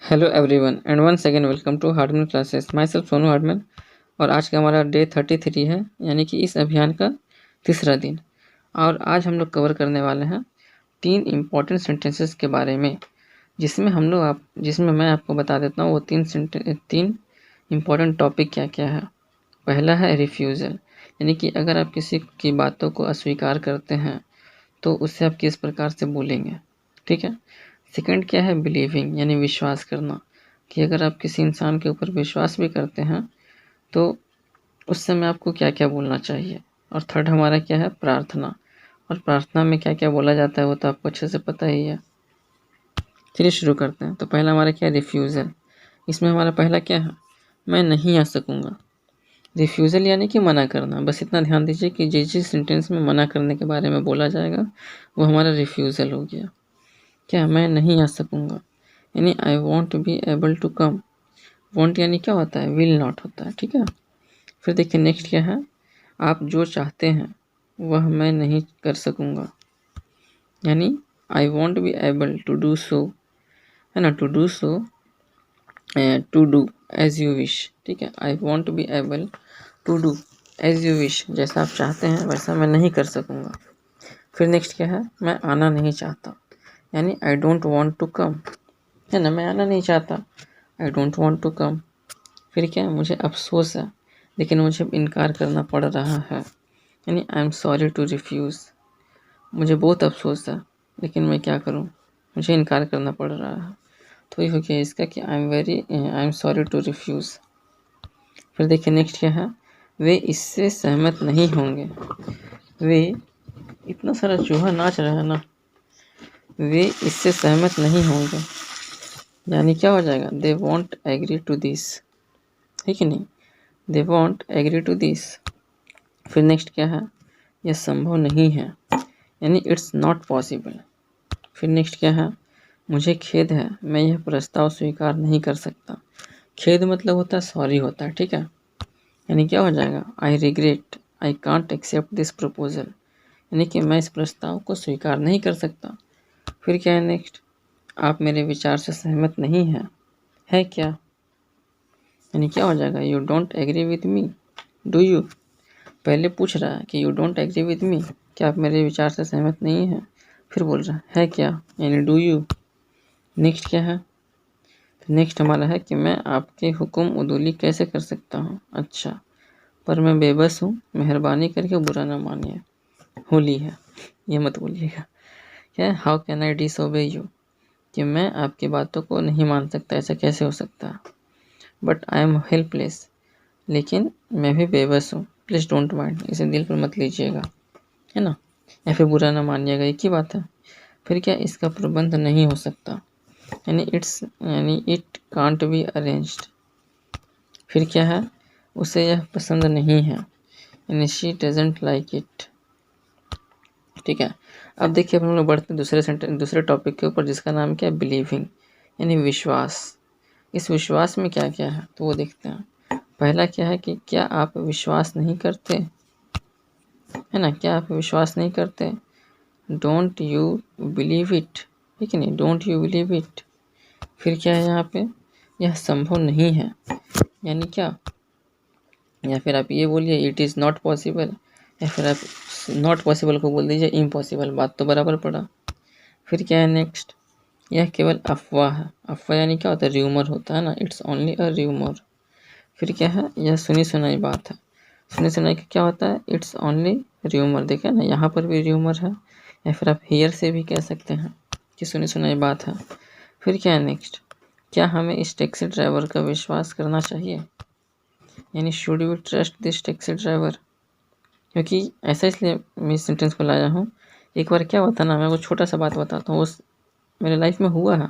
Hello everyone and once again welcome to Hardman classes. Myself Sonu Hardman. और आज का हमारा डे 33 है, यानी कि इस अभियान का तीसरा दिन। और आज हम लोग कवर करने वाले हैं 3 इम्पॉर्टेंट सेंटेंसेस के बारे में, जिसमें मैं आपको बता देता हूँ वो तीन इम्पॉर्टेंट टॉपिक क्या क्या है। पहला है रिफ्यूज़ल, यानी कि अगर आप किसी की बातों को अस्वीकार करते हैं तो उससे आप किस प्रकार से बोलेंगे, ठीक है। सेकंड क्या है बिलीविंग, यानी विश्वास करना, कि अगर आप किसी इंसान के ऊपर विश्वास भी करते हैं तो उस समय आपको क्या क्या बोलना चाहिए। और थर्ड हमारा क्या है प्रार्थना, और प्रार्थना में क्या क्या बोला जाता है वो तो आपको अच्छे से पता ही है। चलिए शुरू करते हैं। तो पहला हमारा क्या है रिफ्यूज़ल। इसमें हमारा पहला क्या है, मैं नहीं आ सकूँगा। रिफ्यूज़ल यानी कि मना करना। बस इतना ध्यान दीजिए कि जिस सेंटेंस में मना करने के बारे में बोला जाएगा वो हमारा रिफ्यूज़ल हो गया। क्या मैं नहीं आ सकूँगा, यानी I won't be able to come. Won't यानी क्या होता है, विल नॉट होता है, ठीक है। फिर देखिए नेक्स्ट क्या है, आप जो चाहते हैं वह मैं नहीं कर सकूँगा, यानी I won't be able to do so, है ना, to do so, to do as you wish, ठीक है। I won't be able to do as you wish, जैसा आप चाहते हैं वैसा मैं नहीं कर सकूँगा। फिर नेक्स्ट क्या है, मैं आना नहीं चाहता, यानी I don't want to come, है ना, मैं आना नहीं चाहता, I don't want to come. फिर क्या है, मुझे अफसोस है लेकिन मुझे इनकार करना पड़ रहा है, यानी I am sorry to refuse. मुझे बहुत अफसोस है लेकिन मैं क्या करूं, मुझे इनकार करना पड़ रहा है। तो ये हो गया इसका कि I am sorry to refuse. फिर देखिए नेक्स्ट क्या है, वे इससे सहमत नहीं होंगे। वे, इतना सारा चूहा नाच रहा है ना, वे इससे सहमत नहीं होंगे, यानी क्या हो जाएगा, they won't agree to this, है कि नहीं, they won't agree to this. फिर नेक्स्ट क्या है, यह संभव नहीं है, यानी इट्स नॉट पॉसिबल। फिर नेक्स्ट क्या है, मुझे खेद है, मैं यह प्रस्ताव स्वीकार नहीं कर सकता। खेद मतलब होता है सॉरी होता है, ठीक है, यानी क्या हो जाएगा, I regret I can't accept this proposal, यानी कि मैं इस प्रस्ताव को स्वीकार नहीं कर सकता। फिर क्या है नेक्स्ट, आप मेरे विचार से सहमत नहीं हैं, है क्या, यानी क्या हो जाएगा, you don't agree with me, do you. पहले पूछ रहा है कि you don't agree with me, क्या आप मेरे विचार से सहमत नहीं हैं। फिर बोल रहा है क्या, यानी डू यू। नेक्स्ट क्या है, नेक्स्ट हमारा है कि मैं आपके हुक्म उदूली कैसे कर सकता हूँ, अच्छा पर मैं बेबस हूँ, मेहरबानी करके बुरा ना मानिए। होली है, ये मत बोलिएगा। क्या है, how can I disobey you, कि मैं आपकी बातों को नहीं मान सकता, ऐसा कैसे हो सकता है। बट आई एम हेल्पलेस, लेकिन मैं भी बेबस हूँ, प्लीज़ डोंट माइंड, इसे दिल पर मत लीजिएगा, है ना, या फिर बुरा ना मानिएगा, एक ही बात है। फिर क्या, इसका प्रबंध नहीं हो सकता, यानी इट कांट बी अरेंज्ड। फिर क्या है, उसे यह पसंद नहीं है, यानी शी डजंट लाइक इट, ठीक है। अब देखिए हम लोग बढ़ते दूसरे टॉपिक के ऊपर, जिसका नाम क्या है बिलीविंग, यानी विश्वास। इस विश्वास में क्या क्या है तो वो देखते हैं। पहला क्या है कि क्या आप विश्वास नहीं करते, है ना, क्या आप विश्वास नहीं करते, डोंट यू बिलीव इट, ठीक है नहीं, डोंट यू बिलीव इट। फिर क्या है यहाँ पे, यह संभव नहीं है, यानी क्या, या फिर आप ये बोलिए इट इज़ नॉट पॉसिबल, या फिर आप नॉट पॉसिबल को बोल दीजिए इम्पॉसिबल, बात तो बराबर पड़ा। फिर क्या है नेक्स्ट, यह केवल अफवाह है। अफवाह यानी क्या होता है, र्यूमर होता है ना, इट्स ओनली अ र्यूमर। फिर क्या है, यह सुनी सुनाई बात है। सुनी सुनाई का क्या होता है, इट्स ओनली र्यूमर, देखे ना यहाँ पर भी र्यूमर है, या फिर आप हियर से भी कह सकते हैं कि सुनी सुनाई बात है। फिर क्या है नेक्स्ट, क्या हमें इस टैक्सी ड्राइवर का विश्वास करना चाहिए, यानी should we trust this taxi driver. क्योंकि ऐसा इसलिए मैं इस सेंटेंस को लाया हूँ, एक बार क्या होता ना, मैं वो छोटा सा बात बताता हूँ, वो मेरे लाइफ में हुआ है।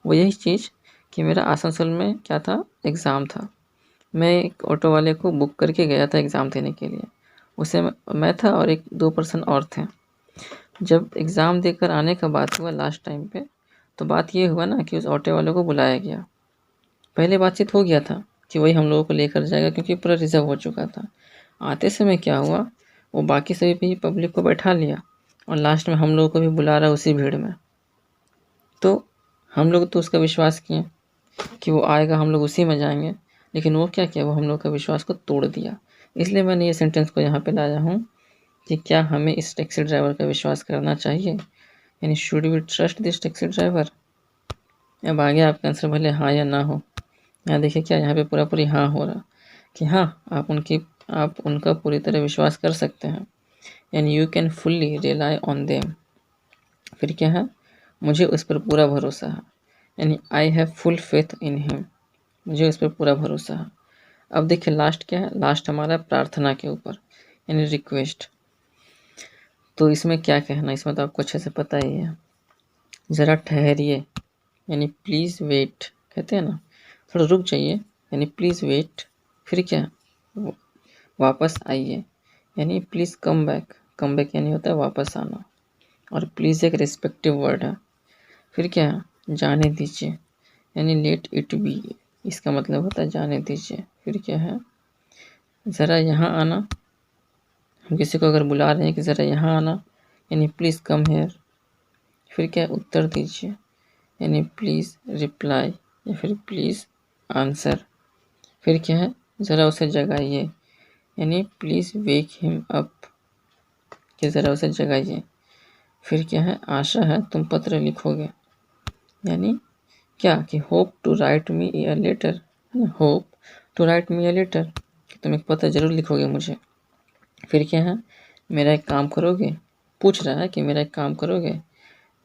वो यही चीज़ कि मेरा आसनसोल में क्या था, एग्ज़ाम था। मैं एक ऑटो वाले को बुक करके गया था एग्ज़ाम देने के लिए। उसे मैं था और एक 2 पर्सन और थे। जब एग्ज़ाम देकर आने का बात हुआ लास्ट टाइम पे, तो बात ये हुआ ना कि उस ऑटो वाले को बुलाया गया। पहले बातचीत हो गया था कि वही हम लोगों को लेकर जाएगा, क्योंकि पूरा रिज़र्व हो चुका था। आते समय क्या हुआ, वो बाकी सभी भी पब्लिक को बैठा लिया और लास्ट में हम लोगों को भी बुला रहा उसी भीड़ में। तो हम लोग तो उसका विश्वास किए, कि वो आएगा, हम लोग उसी में जाएंगे, लेकिन वो क्या किया, वो हम लोग का विश्वास को तोड़ दिया। इसलिए मैंने ये सेंटेंस को यहाँ पे लाया हूँ कि क्या हमें इस टैक्सी ड्राइवर का विश्वास करना चाहिए, यानी should we trust this taxi driver. अब आगे आपका आंसर भले हाँ या ना हो। यहाँ देखिए क्या, यहाँ पे पूरा पूरी हाँ हो रहा कि हाँ, आप उनका पूरी तरह विश्वास कर सकते हैं, and you can fully rely on them. फिर क्या है, मुझे उस पर पूरा भरोसा है, यानी I have full faith in him, मुझे उस पर पूरा भरोसा है। अब देखिए लास्ट क्या है, लास्ट हमारा प्रार्थना के ऊपर, यानी रिक्वेस्ट। तो इसमें क्या कहना, इसमें तो आपको अच्छे से पता ही है, ज़रा ठहरिए, यानी प्लीज़ वेट कहते हैं ना, थोड़ा रुक जाइए, यानी प्लीज़ वेट। फिर क्या, वापस आइए, यानी please come back. Come back यानी होता है वापस आना, और प्लीज़ एक रिस्पेक्टिव वर्ड है। फिर क्या है, जाने दीजिए, यानी लेट इट बी, इसका मतलब होता है जाने दीजिए। फिर क्या है, ज़रा यहाँ आना, हम किसी को अगर बुला रहे हैं कि ज़रा यहाँ आना, यानी प्लीज़ कम हेयर। फिर क्या है, उत्तर दीजिए, यानी प्लीज़ रिप्लाई, या फिर प्लीज़ आंसर। फिर क्या है, ज़रा उसे जगाइए, यानी प्लीज़ वेक हिम अप, कि ज़रा उसे जगाइए। फिर क्या है, आशा है तुम पत्र लिखोगे, यानी क्या कि hope to write me a letter, hope to write me a letter, कि तुम एक पत्र ज़रूर लिखोगे मुझे। फिर क्या है, मेरा एक काम करोगे, पूछ रहा है कि मेरा एक काम करोगे।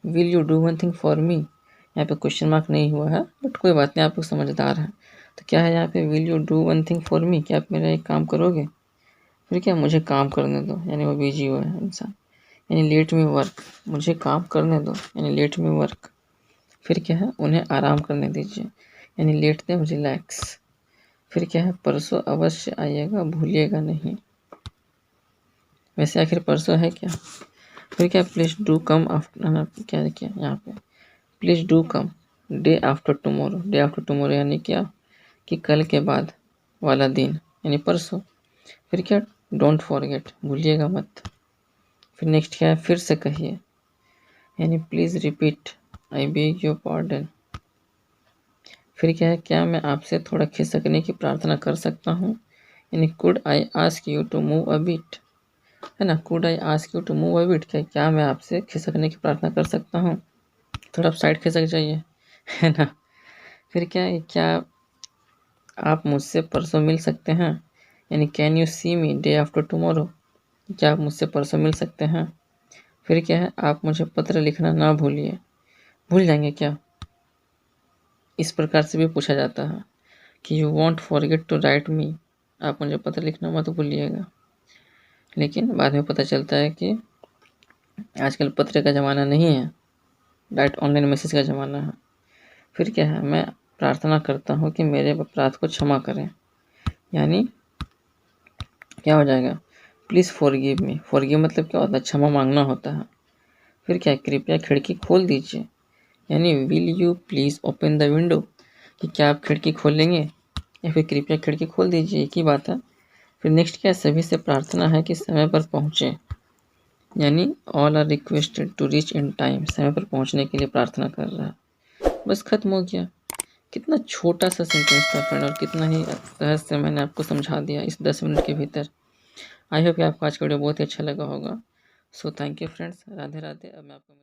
Will you do one thing for me, यहाँ पे क्वेश्चन मार्क नहीं हुआ है, बट कोई बात नहीं, आप लोग समझदार हैं। तो क्या है यहाँ पे, will you do one thing for me, क्या आप मेरा एक काम करोगे। फिर क्या, मुझे काम करने दो, यानी वो बिजी हुआ है इंसान, यानी लेट मी वर्क, मुझे काम करने दो, यानी लेट मी वर्क। फिर क्या है, उन्हें आराम करने दीजिए, यानी लेट देम रिलैक्स। फिर क्या है, परसों अवश्य आइएगा, भूलिएगा नहीं। वैसे आखिर परसों है क्या। फिर क्या, प्लीज़ डू कम आफ्टर, क्या किया यहाँ पे, please do come day after tomorrow. Day after tomorrow यानी क्या, कि कल के बाद वाला दिन, यानी परसों। फिर क्या, डोंट फॉरगेट, भूलिएगा मत। फिर नेक्स्ट क्या है, फिर से कहिए, यानी please repeat, I beg your pardon. फिर क्या है, क्या मैं आपसे थोड़ा खिसकने की प्रार्थना कर सकता हूँ, यानी could I ask you to move a bit, है ना, could I ask you to move a bit, क्या मैं आपसे खिसकने की प्रार्थना कर सकता हूँ, थोड़ा आप साइड खिसक जाइए, है ना। फिर क्या है, क्या आप मुझसे परसों मिल सकते हैं, यानी can you see me day after tomorrow, क्या आप मुझसे परसों मिल सकते हैं। फिर क्या है, आप मुझे पत्र लिखना ना भूलिए, भूल जाएंगे क्या, इस प्रकार से भी पूछा जाता है कि you won't forget to write me, आप मुझे पत्र लिखना मत भूलिएगा। लेकिन बाद में पता चलता है कि आजकल पत्र का ज़माना नहीं है, डायरेक्ट ऑनलाइन मैसेज का ज़माना है। फिर क्या है, मैं प्रार्थना करता हूँ कि मेरे अपराध को क्षमा करें, यानी क्या हो जाएगा, प्लीज़ फॉरगिव मी। फॉरगिव मतलब क्या होता है, क्षमा मांगना होता है। फिर क्या, कृपया खिड़की खोल दीजिए, यानी will you please open the window, कि क्या आप खिड़की खोल लेंगे, या फिर कृपया खिड़की खोल दीजिए, एक ही बात है। फिर नेक्स्ट क्या है, सभी से प्रार्थना है कि समय पर पहुँचे, यानी all are requested to reach in time, समय पर पहुँचने के लिए प्रार्थना कर रहा है। बस खत्म हो गया। कितना छोटा सा सेंटेंस था फ्रेंड, और कितना ही सहज से मैंने आपको समझा दिया इस 10 मिनट के भीतर। आई होप कि आपको आज का वीडियो बहुत ही अच्छा लगा होगा। So thank you friends, Radhe Radhe. अब मैं आपको